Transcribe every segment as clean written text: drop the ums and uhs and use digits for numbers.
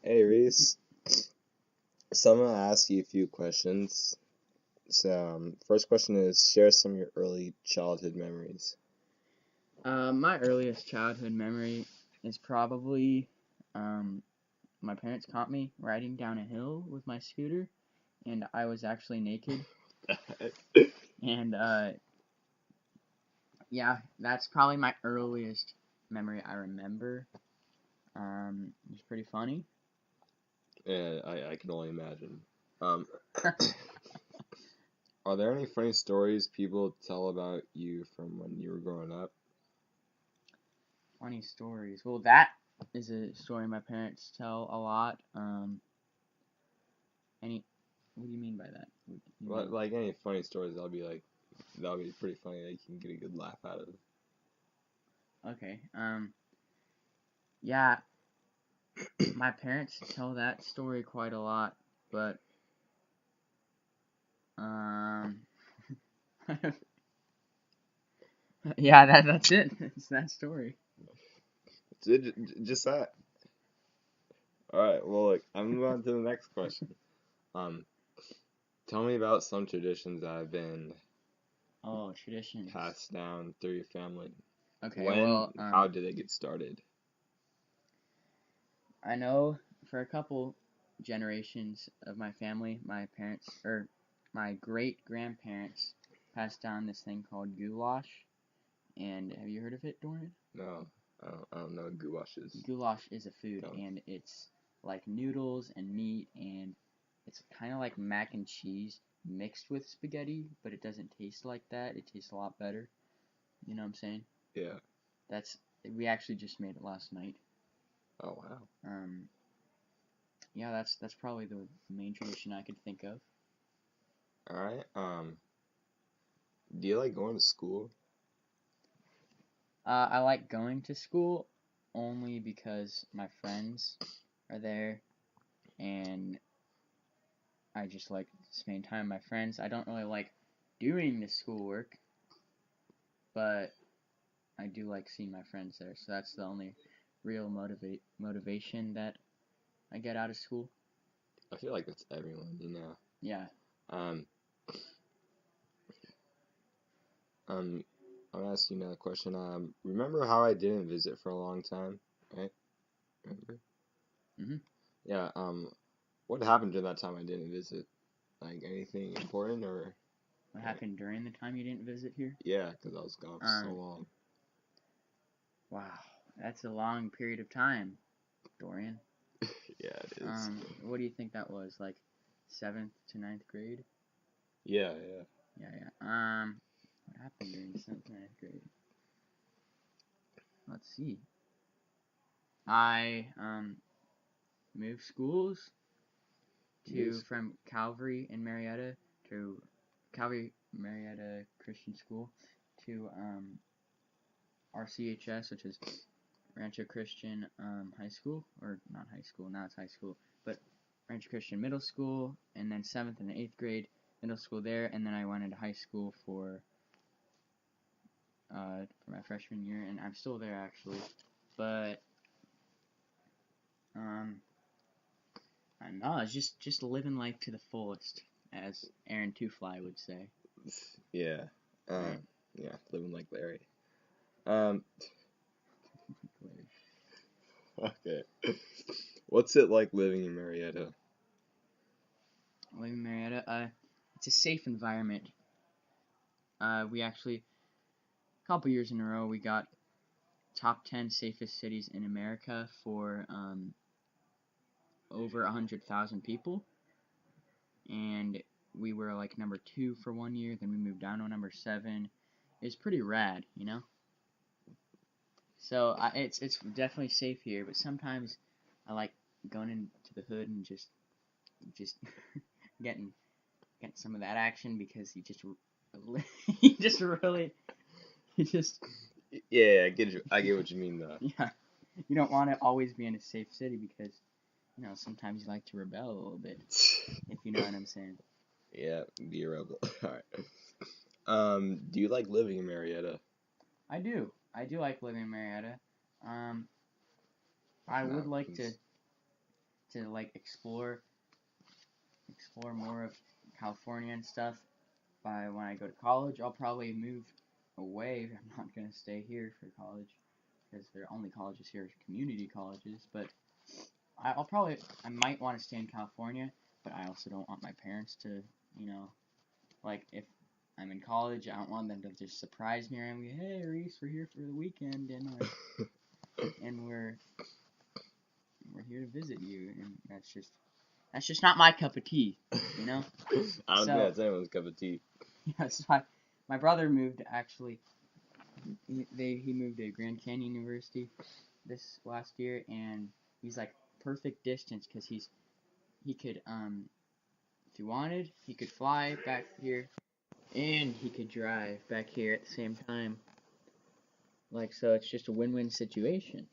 Hey Reese, so I'm gonna ask you a few questions. First question is share some of your early childhood memories. My earliest childhood memory is probably um, my parents caught me riding down a hill with my scooter, and I was actually naked. And yeah, that's probably my earliest memory I remember. It was pretty funny. Yeah, I can only imagine. Um, are there any funny stories people tell about you from when you were growing up? Funny stories. Well, that is a story my parents tell a lot. Any? What do you mean by that? What do you mean? Like any funny stories, that'll be pretty funny that you can get a good laugh out of. Okay. Yeah, my parents tell that story quite a lot, but Um, yeah, that's it. It's that story. Just that. All right. Well, look, I'm moving on to the next question. Um, Tell me about some traditions that have been Oh, traditions. passed down through your family. Okay, When, well, how did it get started? I know for a couple generations of my family, my parents or my great grandparents passed down this thing called goulash. And have you heard of it, Dorian? No, I don't know what gouache is. Goulash is a food, Tell me. and it's like noodles and meat, and it's kind of like mac and cheese mixed with spaghetti, but it doesn't taste like that. It tastes a lot better. You know what I'm saying? Yeah. That's we actually just made it last night. Oh wow. Um, yeah, that's probably the main tradition I could think of. All right. Do you like going to school? I like going to school only because my friends are there, and I just like spending time with my friends. I don't really like doing the schoolwork, but I do like seeing my friends there. So that's the only real motivation that I get out of school. I feel like that's everyone, you know. Yeah. Um, um, I'll ask you another question. Remember how I didn't visit for a long time, right? Remember? Mhm. Yeah. What happened during that time I didn't visit? Like anything important or? What Like, happened during the time you didn't visit here? yeah, because I was gone for so Um, long. wow, that's a long period of time, Dorian. Yeah, it is. What do you think that was? Like seventh to ninth grade? Yeah, yeah. Yeah, yeah. What happened during seventh to ninth grade? Let's see. I moved schools You to just, from Calvary in Marietta to Calvary Marietta Christian School to RCHS, which is Rancho Christian High School, or not high school, now it's high school, but Rancho Christian Middle School, and then 7th and 8th grade middle school there, and then I went into high school for my freshman year, and I'm still there actually, but um, I don't know, it's just living life to the fullest, as Aaron Two-Fly would say, yeah. right? Yeah, living like Larry. Um, okay. What's it like living in Marietta? Living in Marietta, it's a safe environment. We actually, a couple years in a row, we got top 10 safest cities in America for over 100,000 people. And we were like number 2 for 1 year, then we moved down to number 7. It's pretty rad, you know? So it's definitely safe here, but sometimes I like going into the hood and just getting getting some of that action because you just really you just Yeah, I get you. I get what you mean though. yeah, you don't want to always be in a safe city because sometimes you like to rebel a little bit, if you know what I'm saying. Yeah, be a rebel. All right. Do you like living in Marietta? I do. I do like living in Marietta. Um, I would No, like to 'cause to like explore more of California and stuff. By when I go to college, I'll probably move away. I'm not gonna stay here for college because there are only colleges here, community colleges. But I might want to stay in California, but I also don't want my parents to, like if I'm in college, I don't want them to just surprise me and be, hey Reese, we're here for the weekend and we're here to visit you, and that's just not my cup of tea, you know. I don't think that's anyone's cup of tea. Yeah, so my brother moved actually. He moved to Grand Canyon University this last year, and he's like perfect distance because he could if he wanted he could fly back here and he could drive back here at the same time. Like so, it's just a win-win situation.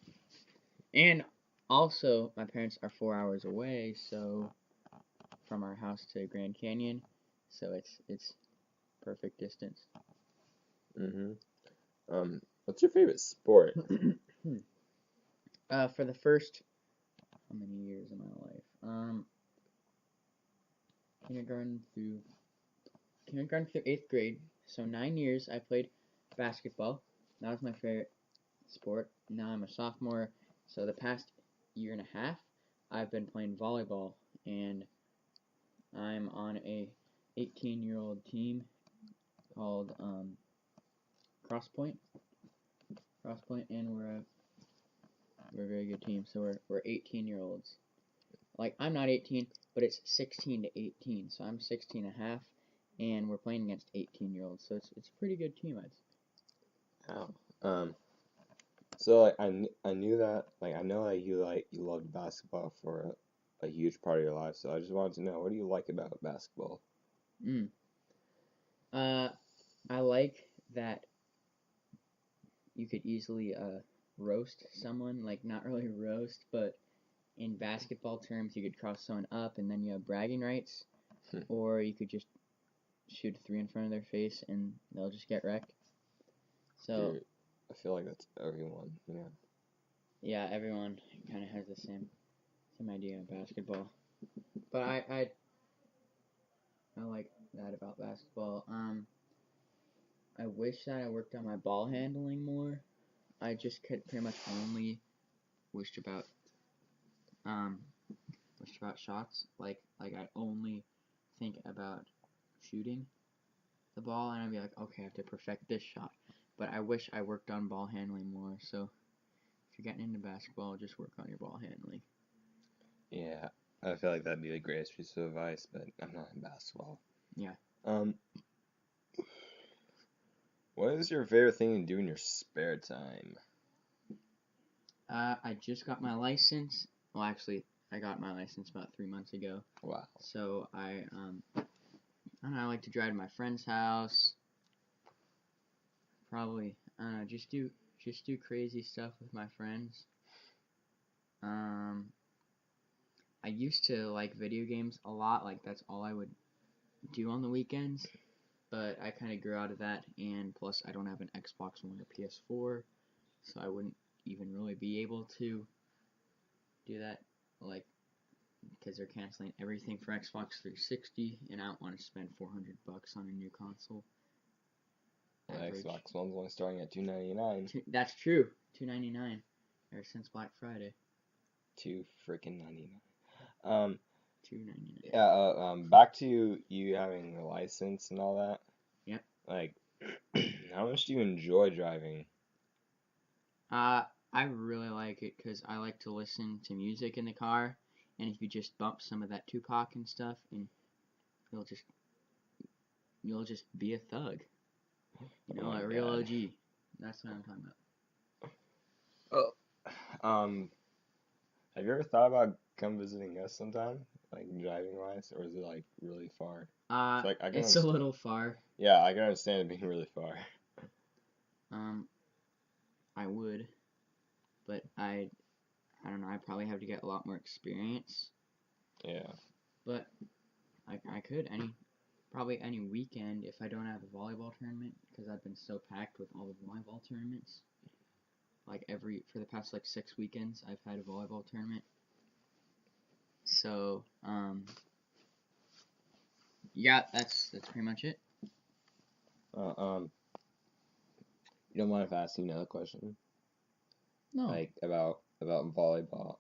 And also, my parents are 4 hours away, so from our house to Grand Canyon, so it's perfect distance. What's your favorite sport? For the first how many years of my life? Kindergarten through 8th grade, so 9 years I played basketball. That was my favorite sport. Now I'm a sophomore, so the past year and a half I've been playing volleyball, and I'm on a 18-year-old team called Crosspoint, and we're a very good team. So we're 18-year-olds. Like I'm not 18, but it's 16 to 18, so I'm 16 and a half, and we're playing against 18-year-olds. So it's a pretty good team, I'd say. Wow. So like I knew that I know that you loved basketball for a huge part of your life. So I just wanted to know, what do you like about basketball? I like that you could easily roast someone, like not really roast, but in basketball terms, you could cross someone up and then you have bragging rights, or you could just shoot a three in front of their face and they'll just get wrecked. So I feel like that's everyone, Yeah, everyone kind of has the same idea of basketball, but I like that about basketball. I wish that I worked on my ball handling more. I just could pretty much only wished about shots. Like I only think about shooting the ball, and I'd be like, okay, I have to perfect this shot. But I wish I worked on ball handling more. So if you're getting into basketball, just work on your ball handling. Yeah, I feel like that'd be the greatest piece of advice, but I'm not in basketball. Yeah. What is your favorite thing to do in your spare time? I just got my license. Well, actually, I got my license about 3 months ago. Wow. So I don't know, I like to drive to my friend's house. Probably, I don't know, just do crazy stuff with my friends. I used to like video games a lot, like that's all I would do on the weekends, but I kind of grew out of that, and plus I don't have an Xbox One or PS4, so I wouldn't even really be able to do that, like, because they're canceling everything for Xbox 360, and I don't want to spend $400 on a new console. Xbox One's only starting at $299. That's true, $299 ever since Black Friday. $2.99. $2.99. Yeah. Back to you having a license and all that. Yep. Like, how much do you enjoy driving? I really like it because I like to listen to music in the car, and if you just bump some of that Tupac and stuff, and you'll just be a thug, a real God. OG. That's what I'm talking about. Oh, have you ever thought about come visiting us sometime, like driving wise, or is it like really far? It's a little far. Yeah, I can understand it being really far. I would, but I don't know. I probably have to get a lot more experience. Yeah. But I could probably any weekend if I don't have a volleyball tournament, because I've been so packed with all the volleyball tournaments. Like for the past 6 weekends, I've had a volleyball tournament. So, yeah, that's pretty much it. You don't mind if I ask you another question? No. Like about volleyball.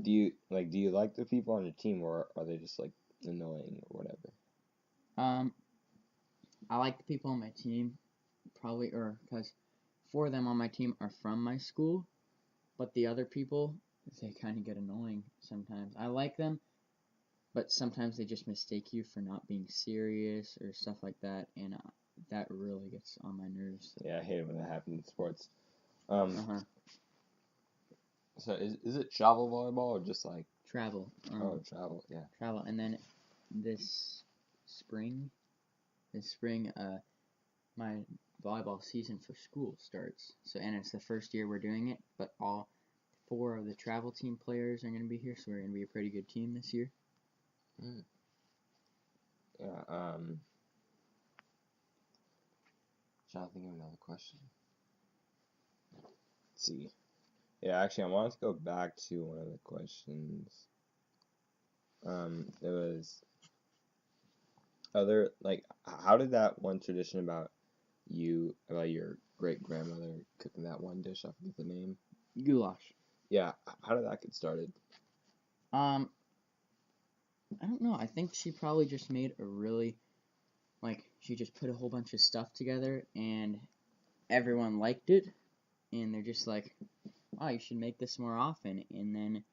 Do you like the people on your team, or are they just like annoying or whatever? I like the people on my team, probably, or because 4 of them on my team are from my school, but the other people, they kind of get annoying sometimes. I like them, but sometimes they just mistake you for not being serious or stuff like that, and that really gets on my nerves. Yeah, I hate it when that happens in sports. Uh-huh. So is it travel volleyball or just like Travel. travel? Yeah. Travel, and then this spring, my volleyball season for school starts. So, and it's the first year we're doing it, but all 4 of the travel team players are going to be here, so we're going to be a pretty good team this year. Yeah. Trying to think of another question. Let's see. Yeah, actually, I wanted to go back to one of the questions. It was how did that one tradition about your great grandmother cooking that one dish, I forget the name. Goulash. Yeah, how did that get started? I don't know. I think she probably just made a really, she just put a whole bunch of stuff together, and everyone liked it, and they're just like, oh, you should make this more often. And then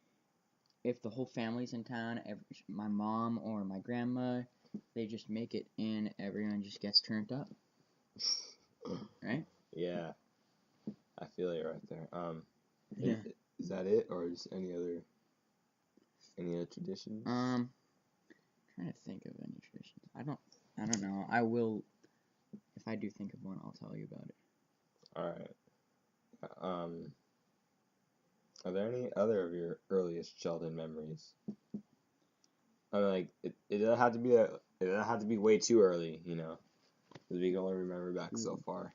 if the whole family's in town, my mom or my grandma, they just make it, and everyone just gets turned up. Right? Yeah, I feel you right there. Yeah. Is that it, or is any other traditions? Trying to think of any traditions. I don't know. I will, if I do think of one, I'll tell you about it. All right. Are there any other of your earliest childhood memories? I mean, like it doesn't have to be it doesn't have to be way too early, because we can only remember back so far.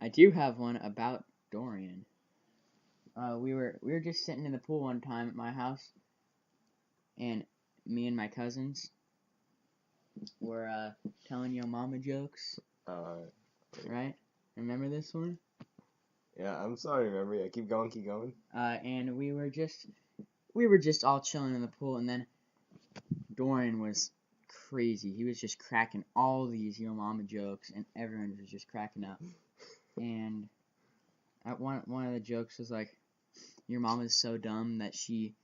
I do have one about Dorian. We were just sitting in the pool one time at my house, and me and my cousins were telling Yo Mama jokes. Right? Remember this one? Yeah, I'm sorry, remember. Yeah, keep going, keep going. And we were just all chilling in the pool, and then Dorian was crazy. He was just cracking all these Yo Mama jokes, and everyone was just cracking up. And at one of the jokes was like, your mom is so dumb that she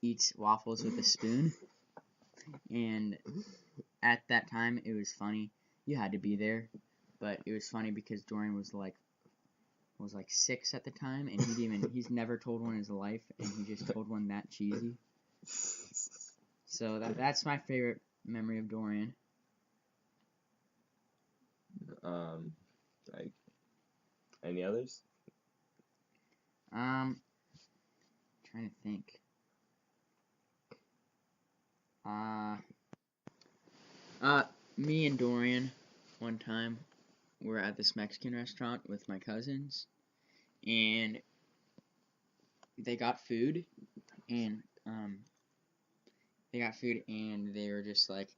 eats waffles with a spoon. And at that time, it was funny. You had to be there, but it was funny because Dorian was like 6 at the time, and he's never told one in his life, and he just told one that cheesy. So that's my favorite memory of Dorian. Like any others? Trying to think. Me and Dorian, one time, were at this Mexican restaurant with my cousins, and they got food, and they were just like,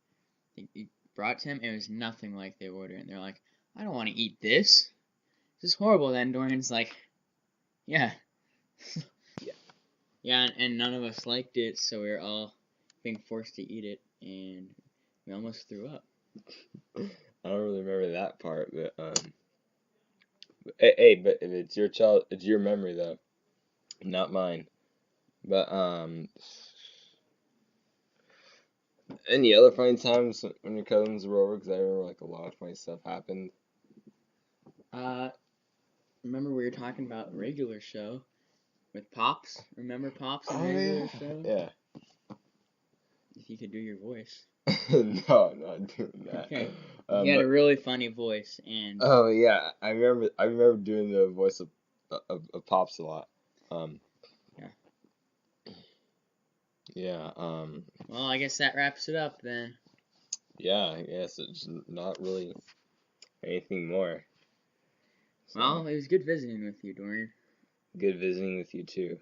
they brought to him, and it was nothing like they ordered, and they're like, I don't want to eat this. This is horrible. Then Dorian's like, yeah. Yeah, and none of us liked it, so we were all being forced to eat it, and we almost threw up. I don't really remember that part, but hey, but if it's it's your memory though, not mine. But any other funny times when your cousins were over? Because I remember like a lot of funny stuff happened. Remember we were talking about regular show with Pops? Remember Pops and regular show? Yeah. If you could do your voice. No, I'm not doing that. Okay. He had a really funny voice, and oh yeah, I remember doing the voice of Pops a lot. Yeah. Well, I guess that wraps it up then. Yeah, I guess it's not really anything more. So, Well, it was good visiting with you, Dorian. good visiting with you too.